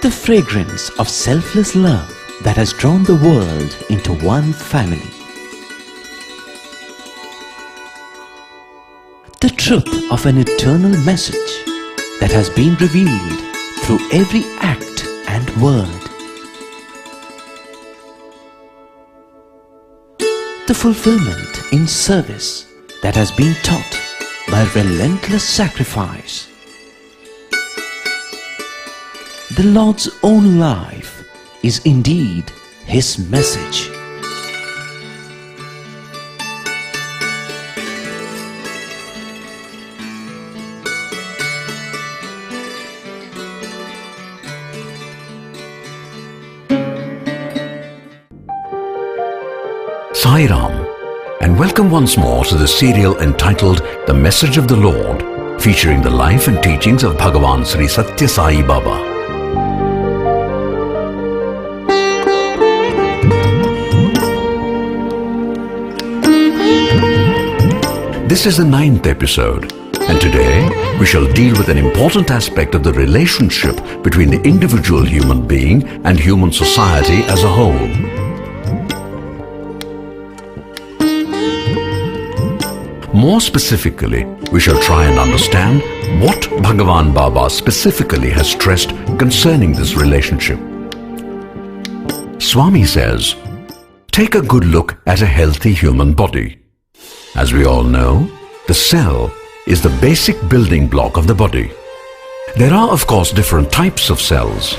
The fragrance of selfless love that has drawn the world into one family. The truth of an eternal message that has been revealed through every act and word. The fulfillment in service that has been taught by relentless sacrifice. The Lord's own life is indeed His message. Sai Ram, and welcome once more to the serial entitled The Message of the Lord, featuring the life and teachings of Bhagavan Sri Sathya Sai Baba. This is the 9th episode, and today we shall deal with an important aspect of the relationship between the individual human being and human society as a whole. More specifically, we shall try and understand what Bhagavan Baba specifically has stressed concerning this relationship. Swami says, take a good look at a healthy human body. As we all know, the cell is the basic building block of the body. There are, of course, different types of cells,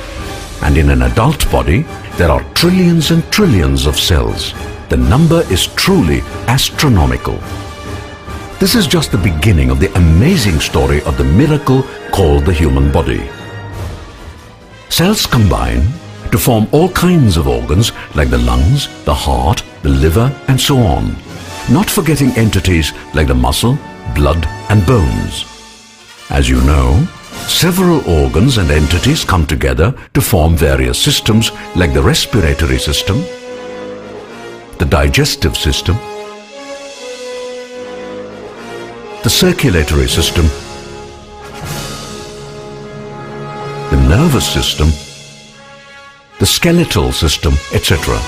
and in an adult body, there are trillions and trillions of cells. The number is truly astronomical. This is just the beginning of the amazing story of the miracle called the human body. Cells combine to form all kinds of organs like the lungs, the heart, the liver, and so on, not forgetting entities like the muscle, blood, and bones. As you know, several organs and entities come together to form various systems like the respiratory system, the digestive system, the circulatory system, the nervous system, the skeletal system, etc.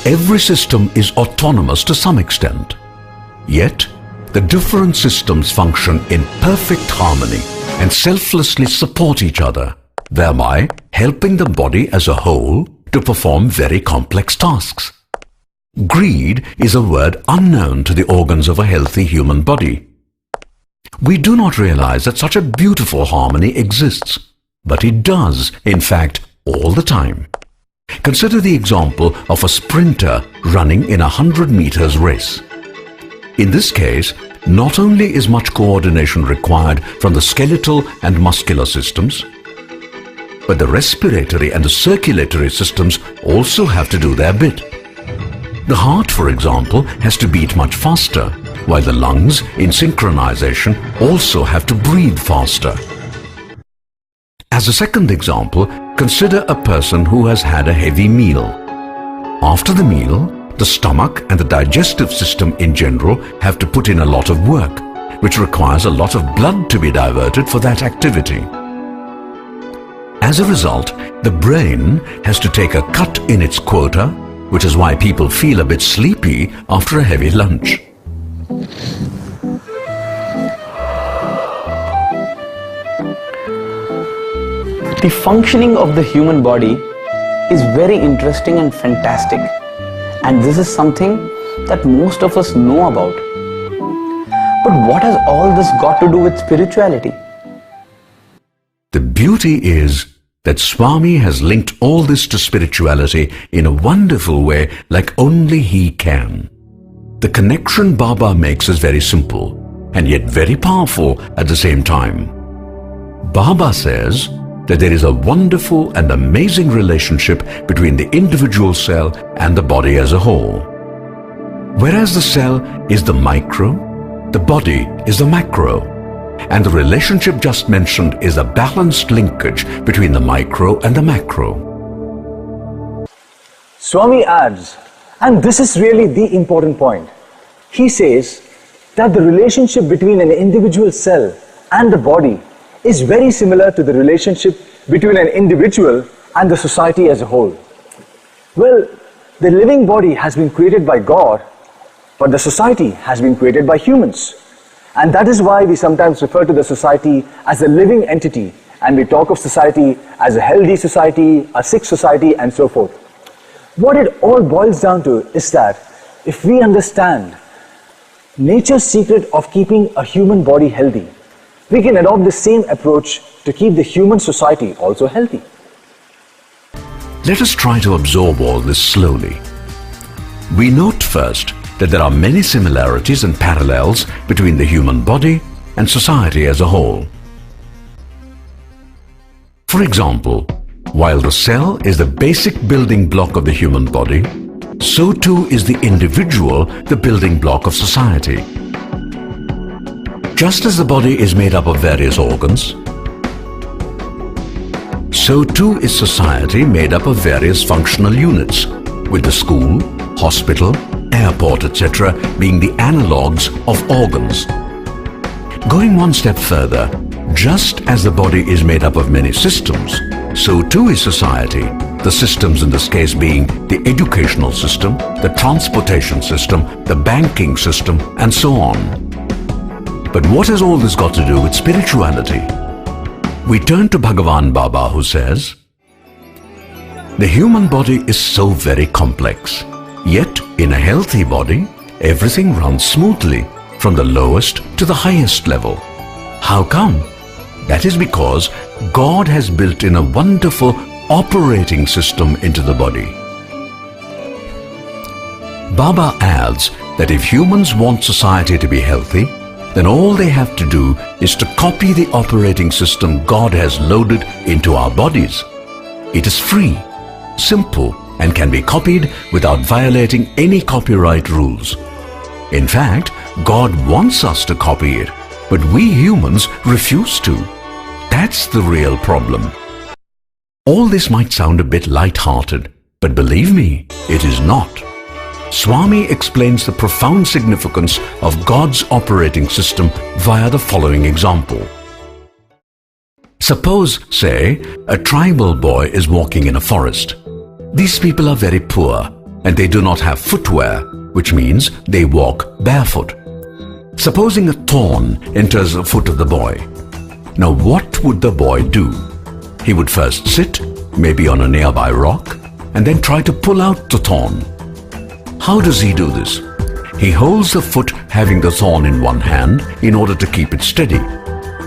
Every system is autonomous to some extent, yet the different systems function in perfect harmony and selflessly support each other, thereby helping the body as a whole to perform very complex tasks. Greed is a word unknown to the organs of a healthy human body. We do not realize that such a beautiful harmony exists, but it does, in fact, all the time. Consider the example of a sprinter running in a 100 meters race. In this case, not only is much coordination required from the skeletal and muscular systems, but the respiratory and the circulatory systems also have to do their bit. The heart, for example, has to beat much faster, while the lungs, in synchronization, also have to breathe faster. As a second example, consider a person who has had a heavy meal. After the meal, the stomach and the digestive system in general have to put in a lot of work, which requires a lot of blood to be diverted for that activity. As a result, the brain has to take a cut in its quota, which is why people feel a bit sleepy after a heavy lunch. The functioning of the human body is very interesting and fantastic, and this is something that most of us know about. But what has all this got to do with spirituality? The beauty is that Swami has linked all this to spirituality in a wonderful way like only he can. The connection Baba makes is very simple and yet very powerful at the same time. Baba says that there is a wonderful and amazing relationship between the individual cell and the body as a whole. Whereas the cell is the micro, the body is the macro. And the relationship just mentioned is a balanced linkage between the micro and the macro. Swami adds, and this is really the important point. He says that the relationship between an individual cell and the body is very similar to the relationship between an individual and the society as a whole. Well, the living body has been created by God, but the society has been created by humans. And that is why we sometimes refer to the society as a living entity, and we talk of society as a healthy society, a sick society, and so forth. What it all boils down to is that if we understand nature's secret of keeping a human body healthy, we can adopt the same approach to keep the human society also healthy. Let us try to absorb all this slowly. We note first that there are many similarities and parallels between the human body and society as a whole. For example, while the cell is the basic building block of the human body, so too is the individual the building block of society. Just as the body is made up of various organs, so too is society made up of various functional units, with the school, hospital, airport, etc. being the analogues of organs. Going one step further, just as the body is made up of many systems, so too is society, the systems in this case being the educational system, the transportation system, the banking system, and so on. But what has all this got to do with spirituality? We turn to Bhagavan Baba, who says, the human body is so very complex, yet in a healthy body, everything runs smoothly from the lowest to the highest level. How come? That is because God has built in a wonderful operating system into the body. Baba adds that if humans want society to be healthy, then all they have to do is to copy the operating system God has loaded into our bodies. It is free, simple, and can be copied without violating any copyright rules. In fact, God wants us to copy it, but we humans refuse to. That's the real problem. All this might sound a bit light-hearted, but believe me, it is not. Swami explains the profound significance of God's operating system via the following example. Suppose, say, a tribal boy is walking in a forest. These people are very poor and they do not have footwear, which means they walk barefoot. Supposing a thorn enters the foot of the boy. Now what would the boy do? He would first sit, maybe on a nearby rock, and then try to pull out the thorn. How does he do this? He holds the foot having the thorn in one hand in order to keep it steady,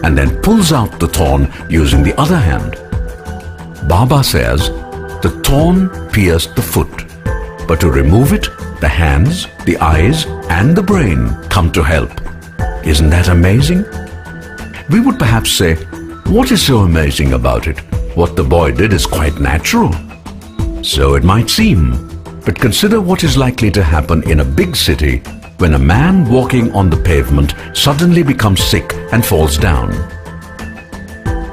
and then pulls out the thorn using the other hand. Baba says, the thorn pierced the foot, but to remove it, the hands, the eyes, and the brain come to help. Isn't that amazing? We would perhaps say, what is so amazing about it? What the boy did is quite natural. So it might seem. But consider what is likely to happen in a big city when a man walking on the pavement suddenly becomes sick and falls down.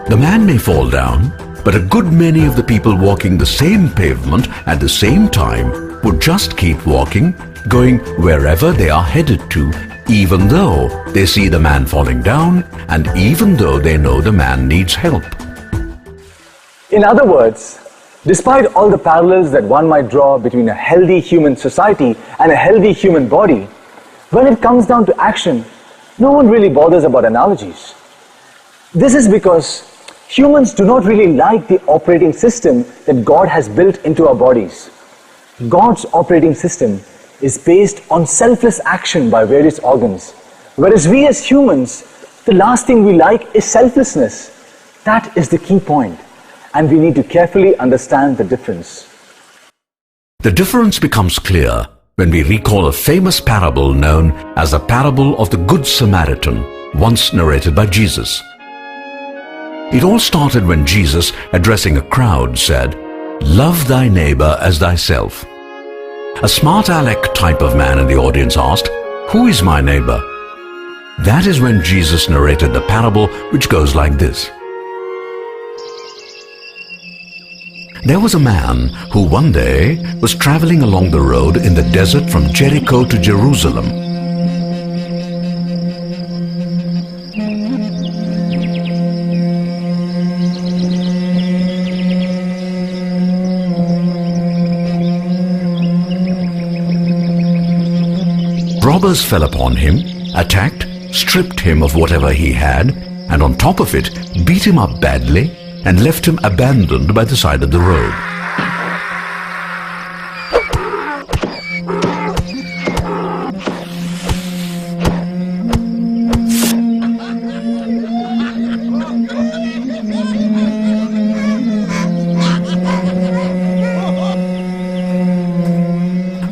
The man may fall down, but a good many of the people walking the same pavement at the same time would just keep walking, going wherever they are headed to, even though they see the man falling down and even though they know the man needs help. In other words, despite all the parallels that one might draw between a healthy human society and a healthy human body, when it comes down to action, no one really bothers about analogies. This is because humans do not really like the operating system that God has built into our bodies. God's operating system is based on selfless action by various organs, whereas we as humans, the last thing we like is selflessness. That is the key point, and we need to carefully understand the difference. The difference becomes clear when we recall a famous parable known as the parable of the Good Samaritan, once narrated by Jesus. It all started when Jesus, addressing a crowd, said, "Love thy neighbor as thyself." A smart aleck type of man in the audience asked, "Who is my neighbor?" That is when Jesus narrated the parable, which goes like this. There was a man who one day was traveling along the road in the desert from Jericho to Jerusalem. robbers fell upon him, attacked, stripped him of whatever he had, and on top of it, beat him up badly and left him abandoned by the side of the road.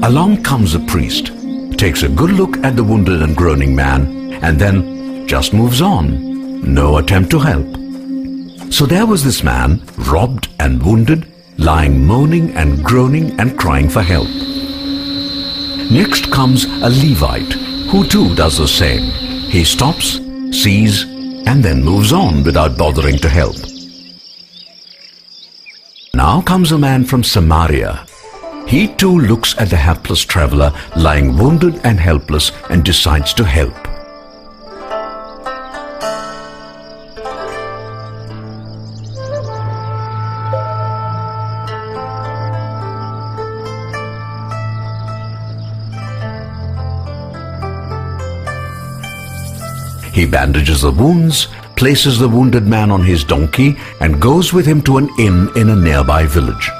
Along comes a priest, takes a good look at the wounded and groaning man, and then just moves on. No attempt to help. So there was this man, robbed and wounded, lying moaning and groaning and crying for help. Next comes a Levite, who too does the same. He stops, sees, and then moves on without bothering to help. Now comes a man from Samaria. He too looks at the hapless traveler lying wounded and helpless and decides to help. He bandages the wounds, places the wounded man on his donkey, and goes with him to an inn in a nearby village.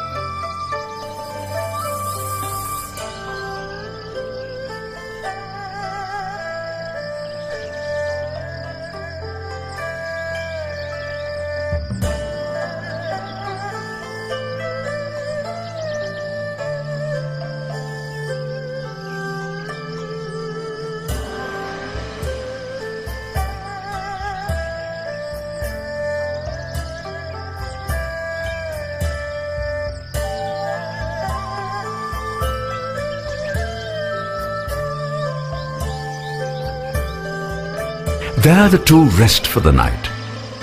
There the two rest for the night.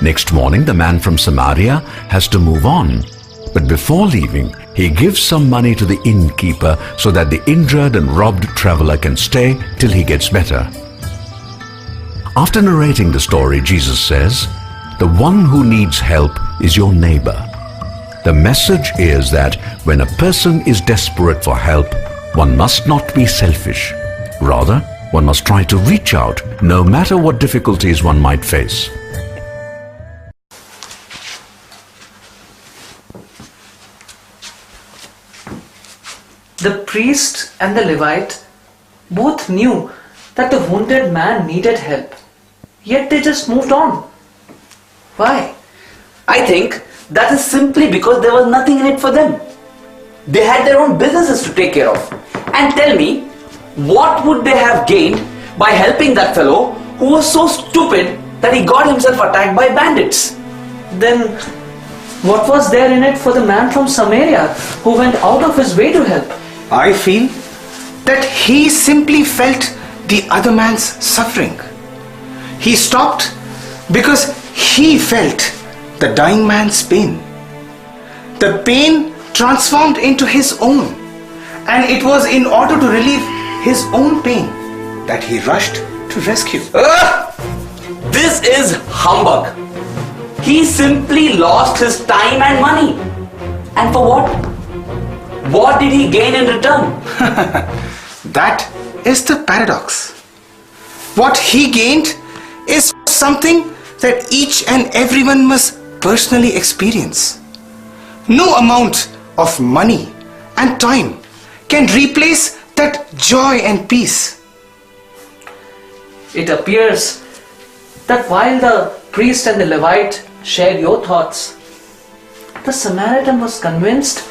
Next morning the man from Samaria has to move on, but before leaving he gives some money to the innkeeper so that the injured and robbed traveler can stay till he gets better. After narrating the story, Jesus says, "The one who needs help is your neighbor." The message is that when a person is desperate for help, one must not be selfish. Rather, one must try to reach out, no matter what difficulties one might face. The priest and the Levite both knew that the wounded man needed help, yet they just moved on. Why? I think that is simply because there was nothing in it for them. They had their own businesses to take care of. And tell me, what would they have gained by helping that fellow who was so stupid that he got himself attacked by bandits? Then what was there in it for the man from Samaria who went out of his way to help? I feel that he simply felt the other man's suffering. He stopped because he felt the dying man's pain. The pain transformed into his own, and it was in order to relieve his own pain that he rushed to rescue. This is humbug. He simply lost his time and money. And for what? What did he gain in return? That is the paradox. What he gained is something that each and everyone must personally experience. No amount of money and time can replace that joy and peace. It appears that while the priest and the Levite shared your thoughts, the Samaritan was convinced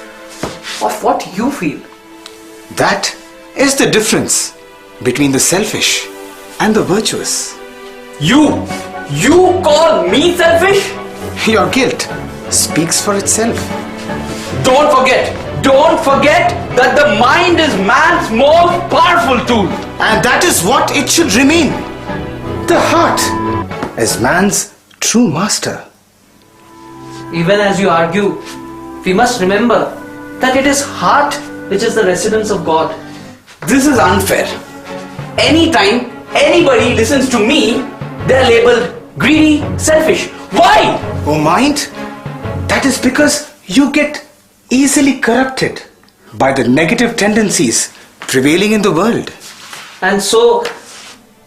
of what you feel. That is the difference between the selfish and the virtuous. You call me selfish? Your guilt speaks for itself. Don't forget that the mind is man's most powerful tool. And that is what it should remain. The heart is man's true master. Even as you argue, we must remember that it is heart which is the residence of God. This is unfair. Anytime anybody listens to me, they're labeled greedy, selfish. Why? Oh mind, that is because you get easily corrupted by the negative tendencies prevailing in the world. And so,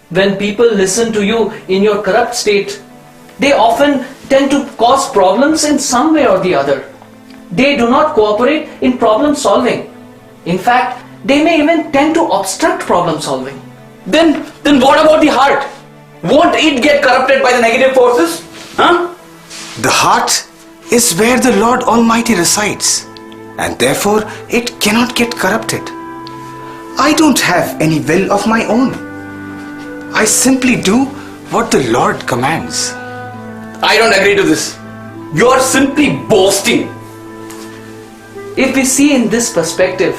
when people listen to you in your corrupt state, they often tend to cause problems in some way or the other. They do not cooperate in problem solving. In fact, they may even tend to obstruct problem solving. Then what about the heart? Won't it get corrupted by the negative forces? Huh? The heart is where the Lord Almighty resides, and therefore it cannot get corrupted. I don't have any will of my own. I simply do what the Lord commands. I don't agree to this. You are simply boasting. If we see in this perspective,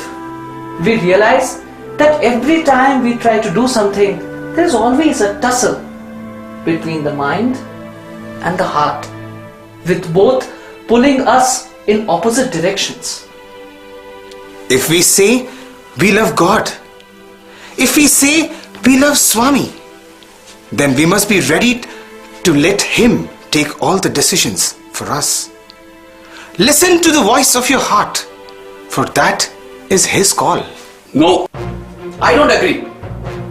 we realize that every time we try to do something, there is always a tussle between the mind and the heart, with both pulling us in opposite directions. If we say we love God, if we say we love Swami, then we must be ready to let Him take all the decisions for us. Listen to the voice of your heart, for that is His call. No, I don't agree.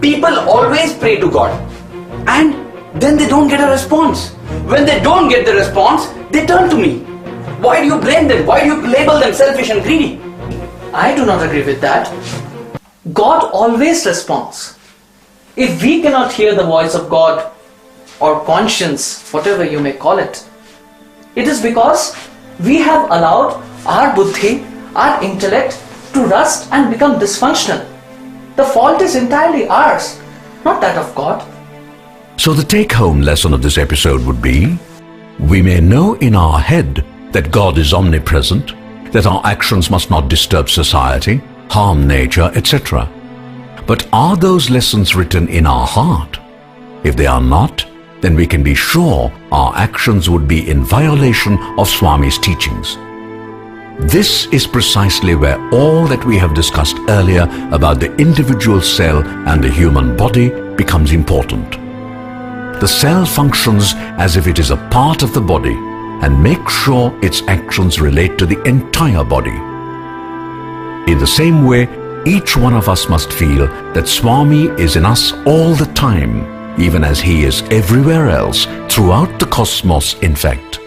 People always pray to God, and then they don't get a response. When they don't get the response, they turn to me. Why do you blame them? Why do you label them selfish and greedy? I do not agree with that. God always responds. If we cannot hear the voice of God, or conscience, whatever you may call it, it is because we have allowed our buddhi, our intellect, to rust and become dysfunctional. The fault is entirely ours, not that of God. So the take-home lesson of this episode would be, we may know in our head that God is omnipresent, that our actions must not disturb society, harm nature, etc. But are those lessons written in our heart? If they are not, then we can be sure our actions would be in violation of Swami's teachings. This is precisely where all that we have discussed earlier about the individual cell and the human body becomes important. The cell functions as if it is a part of the body and makes sure its actions relate to the entire body. In the same way, each one of us must feel that Swami is in us all the time, even as He is everywhere else, throughout the cosmos, in fact.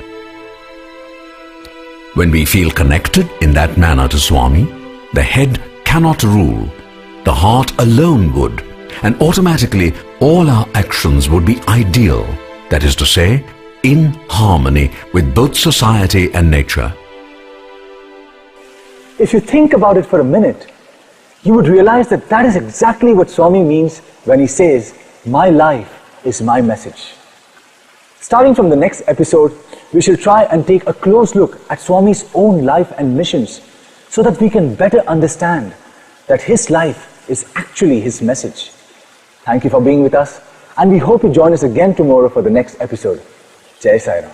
When we feel connected in that manner to Swami, the head cannot rule, the heart alone would, and automatically all our actions would be ideal, that is to say, in harmony with both society and nature. If you think about it for a minute, you would realize that that is exactly what Swami means when he says, "My life is my message." Starting from the next episode, we shall try and take a close look at Swami's own life and missions so that we can better understand that his life is actually his message. Thank you for being with us, and we hope you join us again tomorrow for the next episode. Jai Sai Ram.